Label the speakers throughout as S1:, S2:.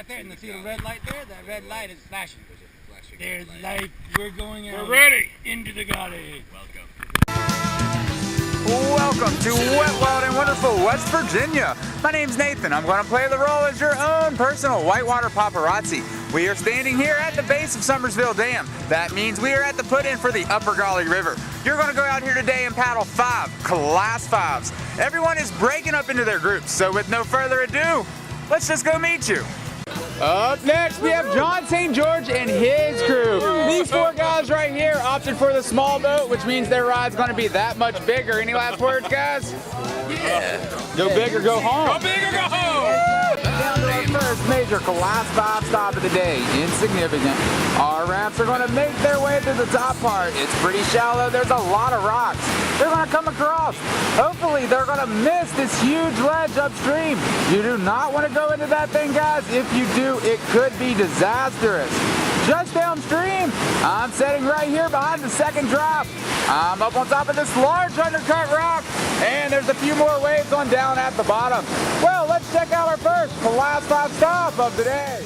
S1: out there, and see the red light there? That red light is flashing. There's light. We're going out.
S2: We're ready.
S1: Into the Gauley.
S3: Welcome to wet, wild, and wonderful West Virginia. My name's Nathan. I'm going to play the role as your own personal whitewater paparazzi. We are standing here at the base of Summersville Dam. That means we are at the put-in for the Upper Gauley River. You're going to go out here today and paddle 5 Class 5s. Everyone is breaking up into their groups, so with no further ado, let's just go meet you. Up next, we have John St. George and his crew. These 4 guys right here opted for the small boat, which means their ride's going to be that much bigger. Any last words, guys?
S2: Yeah.
S3: Go big or go home.
S2: Go big or go home.
S3: Down to our first major Class 5 stop of the day. Insignificant. Our rafts are going to make their way through the top part. It's pretty shallow. There's a lot of rocks. They're going to come across. Hopefully, they're going to miss this huge ledge upstream. You do not want to go into that thing, guys. If you do, it could be disastrous. Just downstream, I'm sitting right here behind the second drop. I'm up on top of this large undercut rock, and there's a few more waves on down at the bottom. Well, let's check out our first Class 5 stop of the day.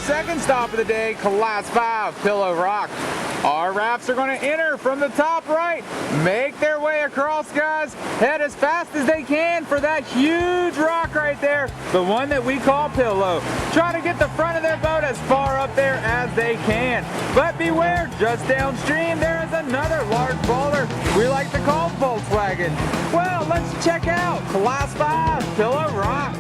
S3: Second stop of the day, Class 5, Pillow Rock. Our rafts are going to enter from the top right, make their way across, guys, head as fast as they can for that huge rock right there, the one that we call Pillow. Try to get the front of their boat as far up there as they can. But beware, just downstream there is another large boulder we like to call Volkswagen. Well, let's check out Class 5, Pillow Rock.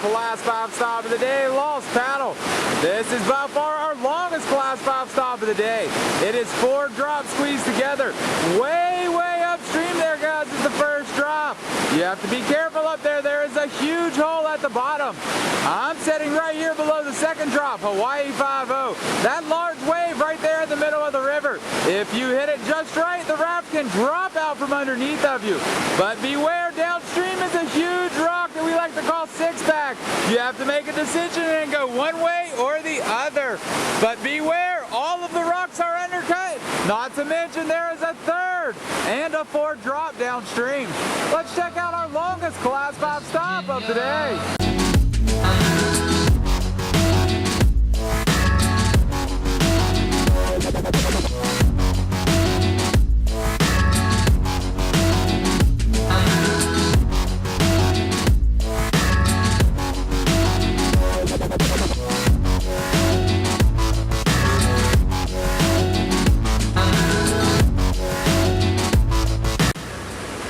S3: Class 5 stop of the day, Lost Paddle. This is by far our longest Class 5 stop of the day. It is 4 drops squeezed together. Way upstream there, guys, is the first drop. You have to be careful up there. There is a huge hole at the bottom. I'm sitting right here below the second drop, Hawaii 5-0. That large wave right there in the middle of the river. If you hit it just right, the raft can drop out from underneath of you. But beware, downstream is a huge rock that we like to call six-pack. You have to make a decision and go one way or the other. But beware, all of the rocks are undercut. Not to mention there is a third and a 4th drop downstream. Let's check out our longest Class 5 stop of the day.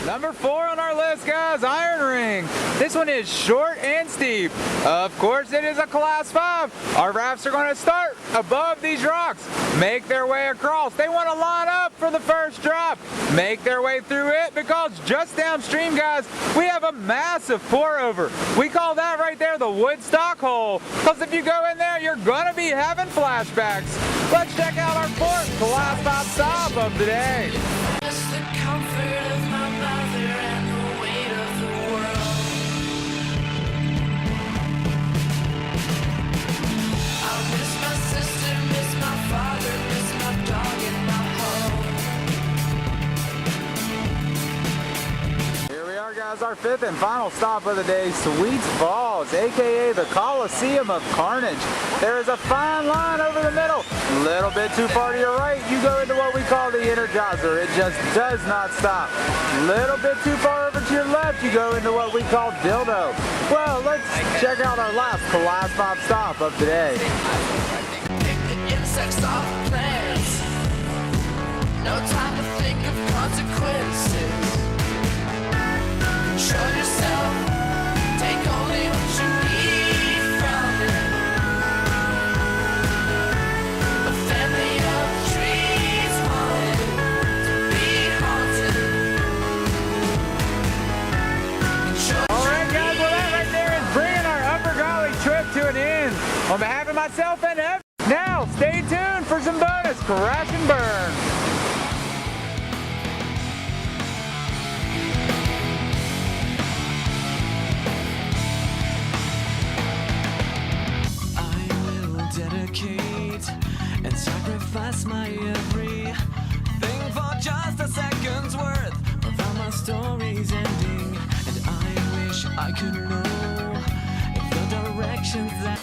S3: Number 4 on our list, guys, Iron Ring. This one is short and steep. Of course, it is a Class 5. Our rafts are going to start above these rocks, make their way across. They want to line up for the first drop, make their way through it, because just downstream, guys, we have a massive pour over. We call that right there the Woodstock hole, because if you go in there, you're going to be having flashbacks. Let's check out our 4th Class 5 stop of the day. Guys, our 5th and final stop of the day, Sweets Falls, aka the Coliseum of Carnage. There is a fine line over the middle. Little bit too far to your right, you go into what we call the Energizer. It just does not stop. Little bit too far over to your left, you go into what we call Dildo. Well, let's check out our last Class 5 stop of the day. Insects off plants. No time to think of consequences. Show yourself. On behalf of myself and Evan, now stay tuned for some bonus crash and burn.
S4: Dedicate and sacrifice my everything for just a second's worth of my story's ending. And I wish I could know if the directions that